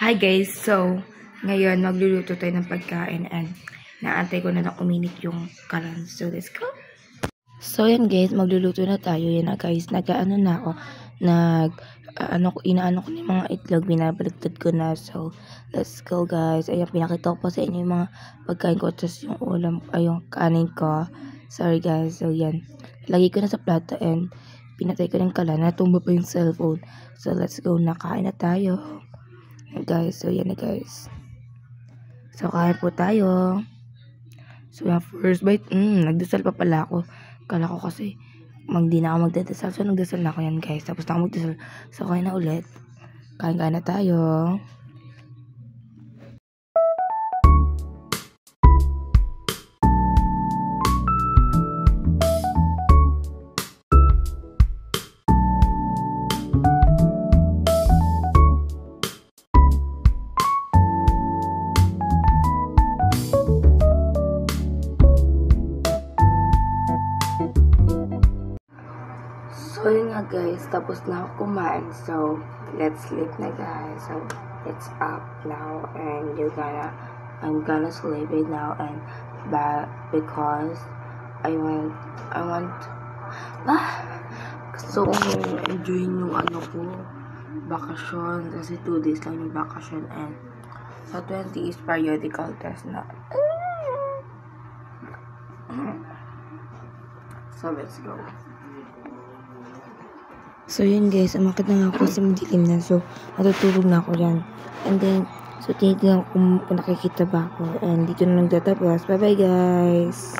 Hi guys! So, ngayon magluluto tayo ng pagkain and naantay ko na uminit yung kalan. So, let's go! So, yan guys, magluluto na tayo. Yan na guys, inaano ko na yung mga itlog, binabaligtad ko na. So, let's go guys. Ayan, pinakita ko pa sa inyo yung mga pagkain ko. Tapos yung ulam, ay yung kanin ko. Sorry guys. So, yan. Lagay ko na sa plato and pinatay ko ng kalan. Natumba pa yung cellphone. So, let's go. Nakain na tayo. Guys, so yan na guys. So, kain po tayo. So, yung first bite, nagdasal pa pala ako. Kala ko kasi, di na ako magdadasal. So, nagdasal na ako yan guys. Tapos na ako magdasal. So, kain na ulit. Kain na tayo. So, yun nga guys, tapos na ako kumain. So, let's sleep na guys. So, it's up now and I'm gonna sleep right now and because I want gusto kong enjoyin yung bakasyon kasi 2 days lang yung bakasyon and sa 20 is periodical test na. So, let's go. So, yun guys, umakit na nga ako kasi madilim na. So, natutulog na ako yan. And then, so, tinitignan ko kung nakikita ba ako. And dito na nagtatapos. Bye-bye guys!